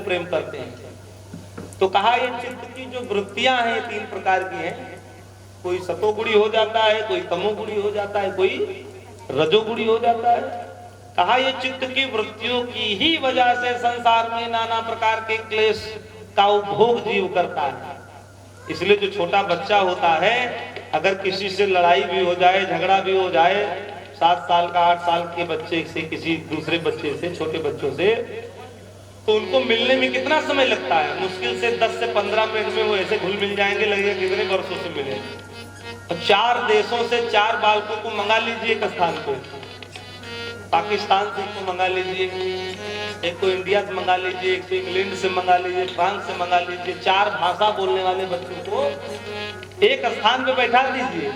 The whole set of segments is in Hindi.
प्रेम करते हैं। तो कहा ये चित्त की जो वृत्तियां हैं तीन प्रकार की हैं, कोई सतोगुणी हो जाता है, कोई तमोगुणी हो जाता है, कोई रजोगुणी हो जाता है। कहा ये चित्त की वृत्तियों की ही वजह से संसार में नाना प्रकार के क्लेश का उपभोग जीव करता है। इसलिए जो छोटा बच्चा होता है, अगर किसी से लड़ाई भी हो जाए, झगड़ा भी हो जाए, 7 साल का 8 साल के बच्चे से किसी दूसरे बच्चे से, छोटे बच्चों से, तो उनको मिलने में कितना समय लगता है? मुश्किल से 10 से 15 मिनट में वो ऐसे घुल मिल जाएंगे, लगेगा कितने वर्षों से मिले। 4 देशों से 4 बालकों को मंगा लीजिए एक स्थान पे, पाकिस्तान से एक को मंगा लीजिए, एक को इंडिया से मंगा लीजिए, एक को इंग्लैंड से मंगा लीजिए, फ्रांस से मंगा लीजिए, 4 भाषा बोलने वाले बच्चों को एक स्थान पे बैठा दीजिए,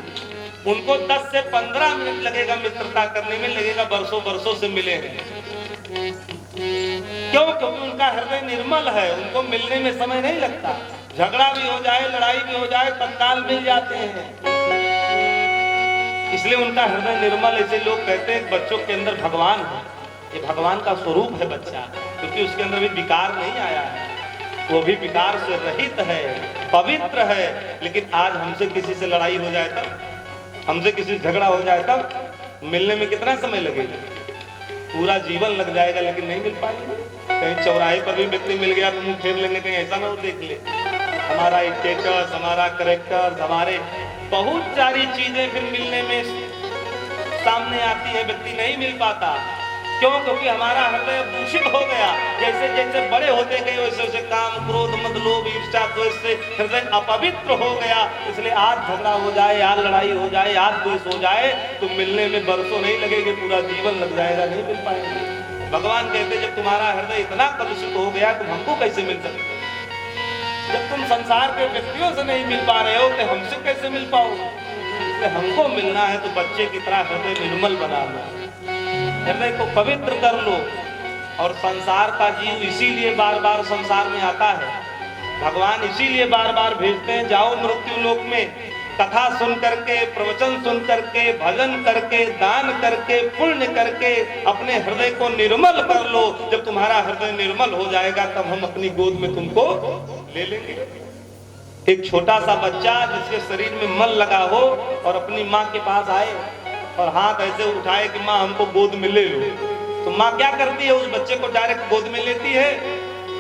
उनको 10 से 15 मिनट लगेगा मित्रता करने में, लगेगा वर्षों से मिले हैं। क्यों? क्योंकि उनका हृदय निर्मल है, उनको मिलने में समय नहीं लगता। झगड़ा भी हो जाए, लड़ाई भी हो जाए, तत्काल मिल जाते हैं, इसलिए उनका हृदय निर्मल। ऐसे लोग कहते हैं बच्चों के अंदर भगवान है, ये भगवान का स्वरूप है बच्चा, क्योंकि उसके अंदर भी विकार नहीं आया है, वो भी विकार से रहित है, पवित्र है। लेकिन आज हमसे किसी से लड़ाई हो जाए तब, हमसे किसी से झगड़ा हो जाए तब, मिलने में कितना समय लगेगा? पूरा जीवन लग जाएगा, लेकिन नहीं मिल पाएगा। कहीं चौराहे पर भी व्यक्ति मिल गया तो मुंह फेर लेंगे, कहीं ऐसा ना हो देख ले हमारा स्टेटस, हमारा कैरेक्टर, हमारे बहुत सारी चीजें फिर मिलने में सामने आती है, व्यक्ति नहीं मिल पाता। क्यों? क्योंकि हमारा हृदय दूषित हो गया। जैसे जैसे बड़े होते गए वैसे वैसे काम, क्रोध, मद, लोभ, ईर्ष्या, द्वेष से हृदय अपवित्र हो गया। इसलिए आज झगड़ा हो जाए, आज लड़ाई हो जाए, आज द्वेष हो जाए, तो मिलने में बरसों नहीं लगेंगे, पूरा जीवन लग जाएगा, नहीं मिल पाएंगे। भगवान कहते जब तुम्हारा हृदय इतना कलुषित हो गया, तुम हमको कैसे मिल सकते? जब तुम संसार के व्यक्तियों से नहीं मिल पा रहे हो तो हमसे कैसे मिल पाओगे? इसलिए हमको मिलना है तो बच्चे की तरह हृदय निर्मल बना लो, हृदय को पवित्र कर लो। और संसार का जीव इसीलिए बार बार संसार में आता है, भगवान इसीलिए बार बार भेजते हैं, जाओ मृत्यु लोक में, कथा सुन करके, प्रवचन सुन करके, भजन करके, दान करके, पुण्य करके अपने हृदय को निर्मल कर लो। जब तुम्हारा हृदय निर्मल हो जाएगा तब हम अपनी गोद में तुमको ले लेंगे। एक छोटा सा बच्चा जिसके शरीर में मल लगा हो और अपनी माँ के पास आए और हाथ ऐसे उठाए कि माँ हमको गोद में ले लो, तो माँ क्या करती है? उस बच्चे को डायरेक्ट गोद में लेती है?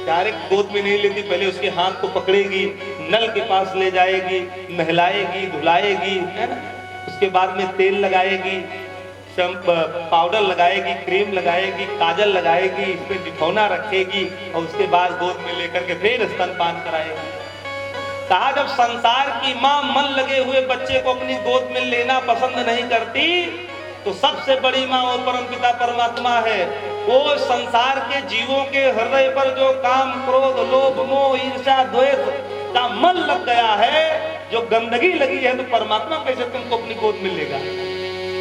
डायरेक्ट गोद में नहीं लेती, पहले उसके हाथ को पकड़ेगी, नल के पास ले जाएगी, नहलाएगी, धुलाएगी, है ना, उसके बाद में तेल लगाएगी, पाउडर लगाएगी, क्रीम लगाएगी, काजल लगाएगी, इस पे डिठौना रखेगी और उसके बाद गोद में लेकर के फिर स्तनपान कराएगी। कहा जब संसार की माँ मन लगे हुए बच्चे को अपनी गोद में लेना पसंद नहीं करती, तो सबसे बड़ी माँ वो परमपिता परमात्मा है। वो संसार के जीवों के हृदय पर जो काम, क्रोध, लोभ, मोह, ईर्ष्या, द्वेष का मन लग गया है, जो गंदगी लगी है, तो परमात्मा कैसे तुमको अपनी गोद में लेगा?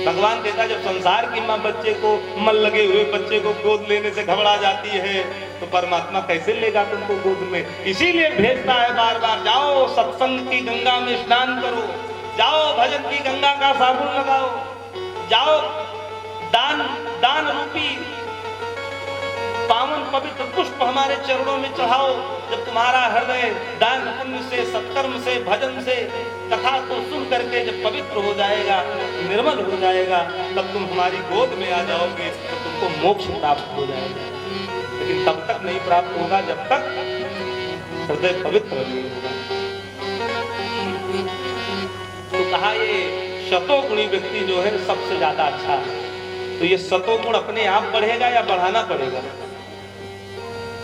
भगवान कहता जब संसार की माँ बच्चे को, मन लगे हुए बच्चे को गोद लेने से घबरा जाती है, तो परमात्मा कैसे लेगा तुमको गोद में? इसीलिए भेजता है बार बार, जाओ सत्संग की गंगा में स्नान करो, जाओ भजन की गंगा का साबुन लगाओ, जाओ दान रूपी पावन पवित्र पुष्प हमारे चरणों में चढ़ाओ। जब तुम्हारा हृदय दान पुण्य से, सत्कर्म से, भजन से, कथा को सुन करके जब पवित्र हो जाएगा, निर्मल हो जाएगा, तब तुम हमारी गोद में आ जाओगे, तो तुमको मोक्ष प्राप्त हो जाएगा। लेकिन तब तक नहीं प्राप्त होगा जब तक हृदय पवित्र नहीं होगा। तो कहा ये शतोगुणी व्यक्ति जो है सबसे ज्यादा अच्छा है। तो ये सतोगुण अपने आप बढ़ेगा या बढ़ाना पड़ेगा?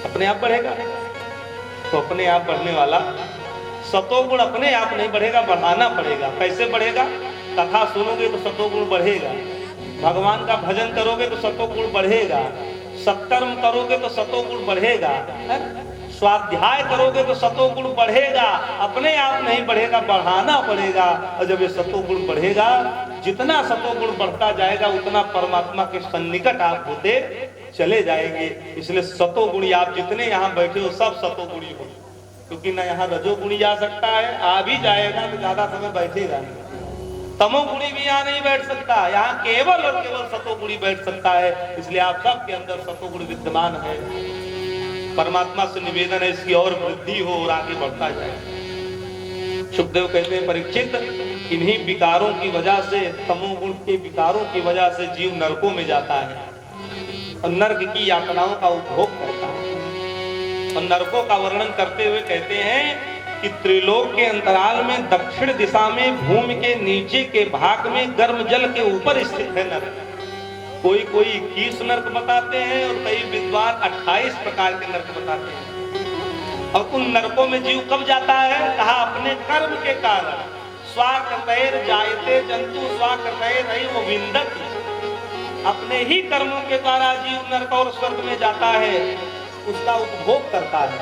अपने आप बढ़ेगा। तो अपने आप बढ़ने वाला सतोगुण अपने आप नहीं बढ़ेगा, बढ़ाना पड़ेगा। कैसे बढ़ेगा? कथा सुनोगे तो सतोगुण बढ़ेगा, भगवान का भजन करोगे तो सतोगुण बढ़ेगा, सत्कर्म करोगे तो सतोगुण बढ़ेगा, स्वाध्याय करोगे तो सतोगुण बढ़ेगा, अपने आप नहीं बढ़ेगा, बढ़ाना पड़ेगा। और जब ये सतोगुण बढ़ेगा, जितना सतोगुण बढ़ता जाएगा उतना परमात्मा के सन्निकट आप होते चले जाएंगे। इसलिए सतोगुणी आप जितने यहाँ बैठे हो सब सतोगुणी हो, क्योंकि ना यहाँ रजोगुणी जा सकता है, आ भी जाएगा तो ज्यादा समय बैठेगा नहीं। तमोगुणी भी यहाँ नहीं बैठ सकता, यहाँ केवल और केवल सतोगुणी बैठ सकता है। इसलिए आप सबके अंदर सतोगुण विद्यमान है। परमात्मा से निवेदन है इसकी और वृद्धि हो और आगे बढ़ता जाए। सुखदेव कहते हैं परीक्षित, इन्हीं विकारों की वजह से, तमोगुण के विकारों की वजह से जीव नरकों में जाता है और नरक की यातनाओं का उपभोग करता है। और नरकों का वर्णन करते हुए कहते हैं कि त्रिलोक के अंतराल में दक्षिण दिशा में भूमि के नीचे के भाग में गर्म जल के ऊपर स्थित है नरक। कोई 21 नरक बताते हैं और कई विद्वान 28 प्रकार के नरक बताते हैं। और उन नरकों में जीव कब जाता है? कहा अपने कर्म के कारण। स्वाकृतैर जायते जंतु स्वाकृतैर नैव विन्दति। अपने ही कर्मों के द्वारा जीव नरक और स्वर्ग में जाता है, उसका उपभोग करता है।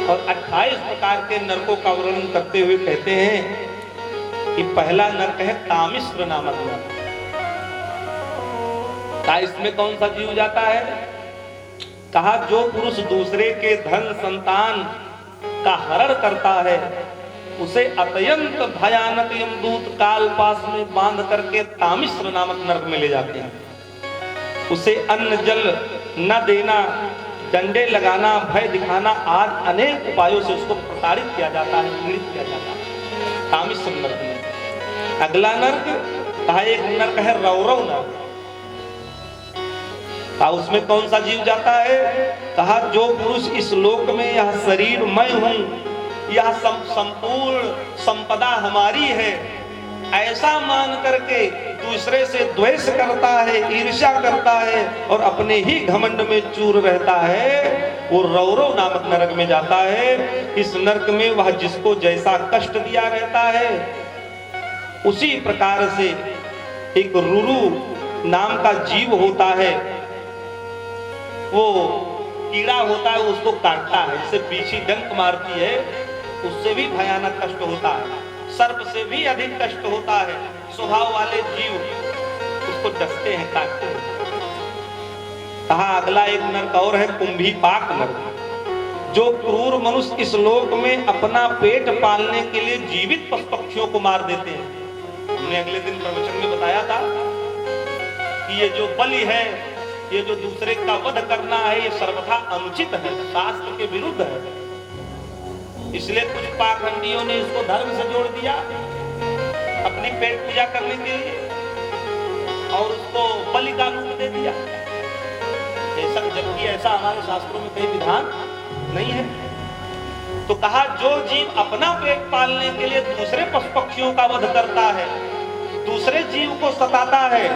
और 28 प्रकार के नरकों का वर्णन करते हुए कहते हैं कि पहला नरक है तामिश्र नामक नरक। इसमें कौन सा जीव जाता है? कहा जो पुरुष दूसरे के धन संतान का हरण करता है, उसे अत्यंत भयानक यमदूत काल पास में बांध करके तामिश्र नामक नरक में ले जाते हैं। उसे अन्न जल न देना, डंडे लगाना, भय दिखाना आदि अनेक उपायों से उसको प्रताड़ित किया जाता है, पीड़ित किया जाता है तामिश्र नरक में। अगला नरक कहा एक नरक है रौरव नरक। उसमें कौन सा जीव जाता है? कहा जो पुरुष इस लोक में यह शरीर मैं हूं, यह संपूर्ण संपदा हमारी है, ऐसा मान करके दूसरे से द्वेष करता है, ईर्ष्या करता है और अपने ही घमंड में चूर रहता है, वो रौरव नामक नरक में जाता है। इस नरक में वह जिसको जैसा कष्ट दिया रहता है, उसी प्रकार से एक रुरु नाम का जीव होता है, वो कीड़ा होता है, उसको काटता है, जिससे पीछे डंक मारती है, उससे भी भयानक कष्ट होता है, सर्प से भी अधिक कष्ट होता है। स्वभाव वाले जीव उसको डसते हैं, काटते हैं। कहा अगला एक नरक और है कुंभीपाक नरक। जो क्रूर मनुष्य इस लोक में अपना पेट पालने के लिए जीवित पशु पक्षियों को मार देते हैं। हमने अगले दिन प्रवचन में बताया था कि ये जो बलि है, ये जो दूसरे का वध करना है, ये सर्वथा अनुचित है, शास्त्र के विरुद्ध है। इसलिए कुछ पाखंडियों ने इसको धर्म से जोड़ दिया अपनी पेट पूजा करने के लिए और उसको बलि का रूप दे दिया। ऐसा जबकि ऐसा हमारे शास्त्रों में कई विधान नहीं है। तो कहा जो जीव अपना पेट पालने के लिए दूसरे पशु पक्षियों का वध करता है, दूसरे जीव को सताता है,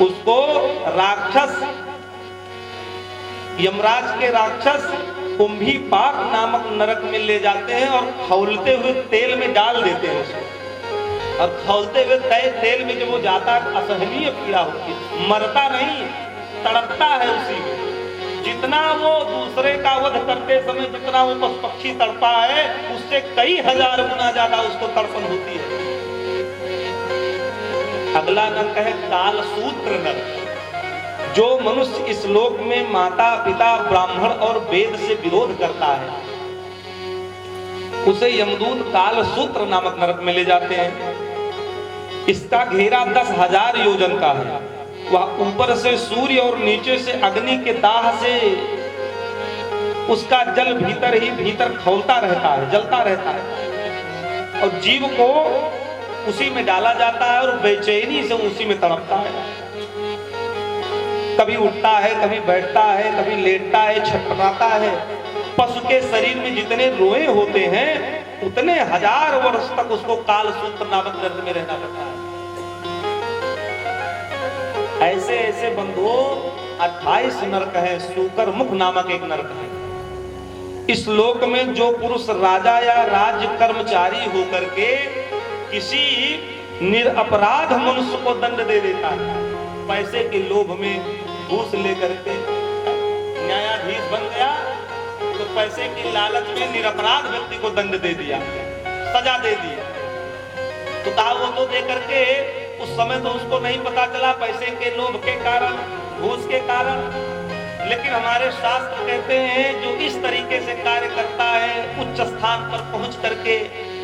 उसको राक्षस, यमराज के राक्षस कुंभीपाक नामक नरक में ले जाते हैं और खौलते हुए तेल में डाल देते हैं उसको। और खौलते हुए तेल में जब वो जाता है, असहनीय पीड़ा होती है, मरता नहीं, तड़पता है उसी में। जितना वो दूसरे का वध करते समय जितना वो पशु पक्षी तड़पा है, उससे कई हजार गुना ज्यादा उसको तड़पन होती है। अगला नरक है कालसूत्र नरक। जो मनुष्य इस लोक में माता पिता ब्राह्मण और वेद से विरोध करता है, उसे यमदूत कालसूत्र नामक नरक में ले जाते हैं। इसका घेरा 10,000 योजन का है। वह ऊपर से सूर्य और नीचे से अग्नि के दाह से उसका जल भीतर ही भीतर खौलता रहता है, जलता रहता है और जीव को उसी में डाला जाता है और बेचैनी से उसी में तड़पता है। कभी उठता है, कभी बैठता है, कभी लेटता है, छटपटाता है। पशु के शरीर में जितने रोए होते हैं उतने हजार वर्ष तक उसको कालसूत्र नामक नरक में रहना पड़ता है। ऐसे ऐसे बंधुओं 28 नरक है। सूकर मुख नामक एक नरक है। इस लोक में जो पुरुष राजा या राज्य कर्मचारी होकर के किसी निरपराध मनुष्य को दंड दे देता है, पैसे के लोभ में घूस लेकर के, न्यायाधीश न्यायाधीश बन गया तो पैसे की लालच में निरपराध व्यक्ति को दंड दे दिया, सजा दे दी। तो कहा वो तो दे करके उस समय तो उसको नहीं पता चला पैसे के लोभ के कारण, घूस के कारण, लेकिन हमारे शास्त्र कहते हैं जो इस तरीके से कार्य करता है उच्च स्थान पर पहुंच करके,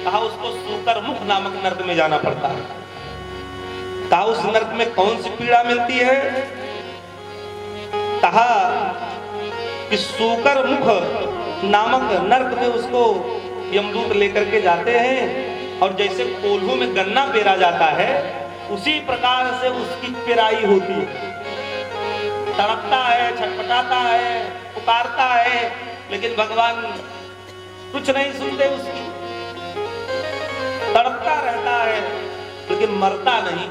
कहा उसको सूकर मुख नामक नर्क में जाना पड़ता है। कहा उस नर्क में कौन सी पीड़ा मिलती है? कहा कि सूकर मुख नामक नर्क में उसको यमदूत लेकर के जाते हैं और जैसे कोल्हू में गन्ना पेरा जाता है उसी प्रकार से उसकी पेराई होती है। तड़पता है, छटपटाता है, पुकारता है, लेकिन भगवान कुछ नहीं सुनते उसकी। तड़पता रहता है लेकिन मरता नहीं।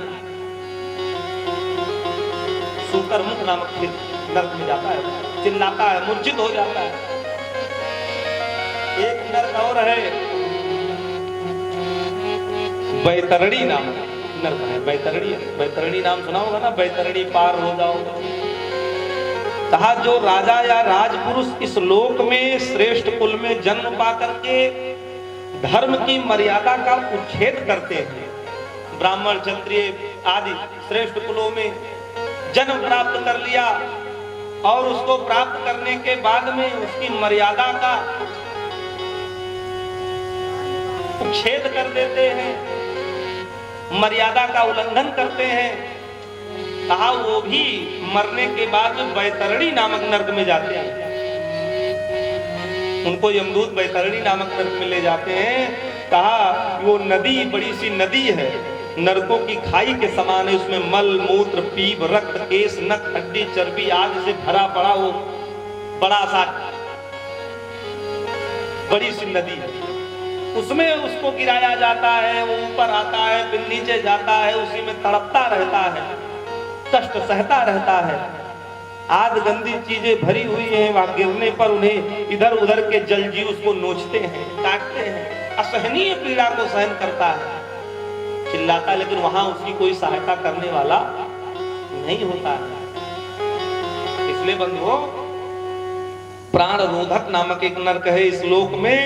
सूकर मुख नामक नर्क में जाता है, चिल्लाता है, मूर्छित हो जाता है। एक नर्क और है, बैतरणी नामक नर्क है। बैतरणी नाम सुना होगा ना, बैतरणी पार हो जाओ। कहा जो राजा या राजपुरुष इस लोक में श्रेष्ठ कुल में जन्म पा करके धर्म की मर्यादा का उच्छेद करते हैं, ब्राह्मण क्षत्रिय आदि श्रेष्ठ कुलों में जन्म प्राप्त कर लिया और उसको प्राप्त करने के बाद में उसकी मर्यादा का उच्छेद कर देते हैं, मर्यादा का उल्लंघन करते हैं। कहा वो भी मरने के बाद में बैतरणी नामक नर्क में जाते हैं। उनको यमदूत बैतरणी नामक नर्क में ले जाते हैं। कहा वो नदी बड़ी सी नदी है, नरकों की खाई के समान है। उसमें मल मूत्र पीप रक्त केस नख हड्डी चर्बी आदि से भरा पड़ा वो बड़ा सा बड़ी सी नदी है। उसमें उसको गिराया जाता है, वो ऊपर आता है फिर नीचे जाता है, उसी में तड़पता रहता है, कष्ट सहता रहता है। आद गंदी चीजें भरी हुई हैं, वहां गिरने पर उन्हें इधर उधर के जलजीव उसको नोचते हैं, काटते हैं, असहनीय पीड़ा को सहन करता है, चिल्लाता, लेकिन वहां उसकी कोई सहायता करने वाला नहीं होता है। इसलिए बंधुओं, प्राण रोधक नामक एक नरक है। इस लोक में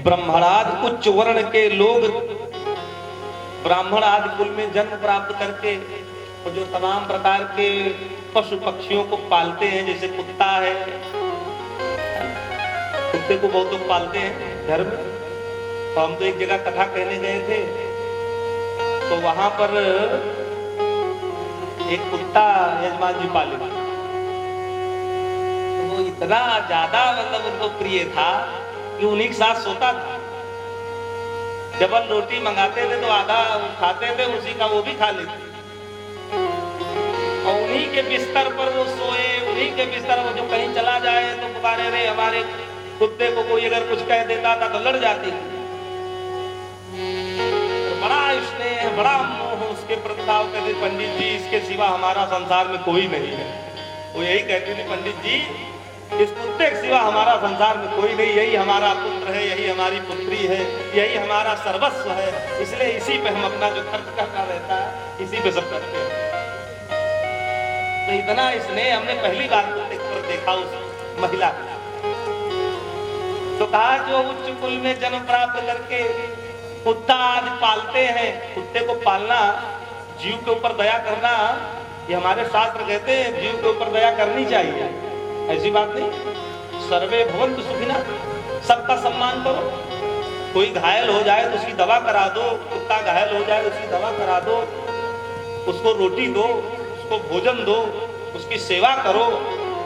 ब्रह्मणादि उच्च वर्ण के लोग ब्राह्मण आदि कुल में जन्म प्राप्त करके और जो तमाम प्रकार के पशु पक्षियों को पालते हैं, जैसे कुत्ता है, कुत्ते को बहुत लोग पालते हैं घर में। तो हम तो एक जगह कथा कहने गए थे, तो वहां पर एक कुत्ता यजमान जी पाले, तो वो इतना ज्यादा मतलब उनको प्रिय था कि उन्हीं के साथ सोता था। डबल रोटी मंगाते थे तो आधा खाते थे, उसी का वो भी खा लेते, और उन्हीं के बिस्तर पर वो सोए, उन्हीं के बिस्तर पर जो कहीं चला जाए तो पुकारे रे। हमारे कुत्ते को कोई अगर कुछ कह देता था तो लड़ जाती थी। तो बड़ा स्नेह, बड़ा मोह उसके प्रति था। कहते पंडित जी इसके सिवा हमारा संसार में कोई नहीं है। वो यही कहते थे, पंडित जी इस कुत्ते के सिवा हमारा संसार में कोई नहीं, यही हमारा पुत्र है, यही हमारी पुत्री है, यही हमारा सर्वस्व है, इसलिए इसी पे हम अपना जो खर्च करना रहता है इसी पे सब करते हैं। तो इतना स्नेह हमने पहली बार कुत्ते पर देखा उस महिला का। तो कहा जो उच्च कुल में जन्म प्राप्त करके कुत्ता आदि पालते हैं, कुत्ते को पालना, जीव के ऊपर दया करना, ये हमारे शास्त्र कहते हैं जीव के ऊपर दया करनी चाहिए, ऐसी बात नहीं। सर्वे भवन्तु सुखिनः, सबका सम्मान करो। कोई घायल हो जाए तो उसकी दवा करा दो, कुत्ता घायल हो जाए तो उसकी दवा करा दो, उसको रोटी दो, उसको भोजन दो, उसकी सेवा करो।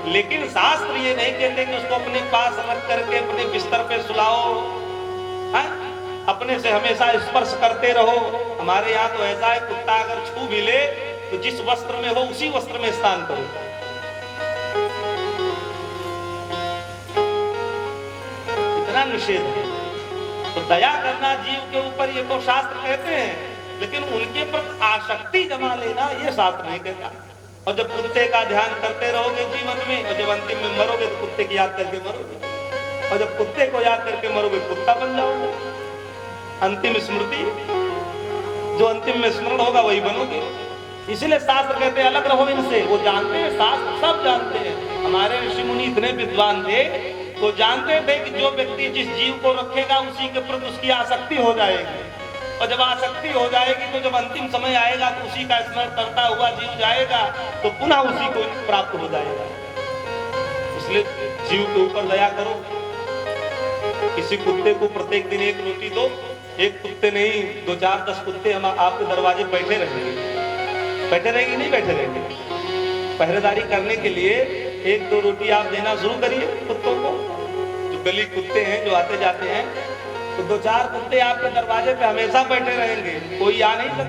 लेकिन शास्त्र ये नहीं कहते कि उसको अपने पास रख करके अपने बिस्तर पे सुलाओ, है? अपने से हमेशा स्पर्श करते रहो। हमारे यहाँ तो ऐसा है, कुत्ता अगर छू भी ले तो जिस वस्त्र में हो उसी वस्त्र में स्नान करो। इतना निषेध है। तो दया करना जीव के ऊपर ये तो शास्त्र कहते हैं, लेकिन उनके प्रति आसक्ति जमा लेना ये शास्त्र नहीं कहता। और जब कुत्ते का ध्यान करते रहोगे जीवन में, और जब अंतिम में मरोगे तो कुत्ते की याद करके मरोगे, और जब कुत्ते को याद करके मरोगे कुत्ता बन जाओगे। अंतिम स्मृति, जो अंतिम में स्मरण होगा वही बनोगे। इसलिए शास्त्र कहते हैं अलग रहो इनसे। वो जानते हैं, शास्त्र सब जानते हैं, हमारे ऋषि मुनि इतने विद्वान थे, वो जानते थे कि जो व्यक्ति जिस जीव को रखेगा उसी के प्रति उसकी आसक्ति हो जाएगी, और जब आसक्ति हो जाएगी तो जब अंतिम समय आएगा तो उसी का स्मरण करता हुआ जीव जाएगा तो पुनः उसी को प्राप्त हो जाएगा। इसलिए जीव के ऊपर दया करो। किसी कुत्ते को प्रत्येक दिन एक रोटी दो, एक कुत्ते नहीं 2, 4, 10 कुत्ते हम आपके दरवाजे बैठे रहेंगे, बैठे रहेंगे नहीं बैठे रहेंगे, पहरेदारी करने के लिए 1-2 रोटी आप देना शुरू करिए कुत्तों को। जो गली कुत्ते हैं जो आते जाते हैं, तो 2-4 कुत्ते आपके दरवाजे पे हमेशा बैठे रहेंगे, कोई आ नहीं सकता।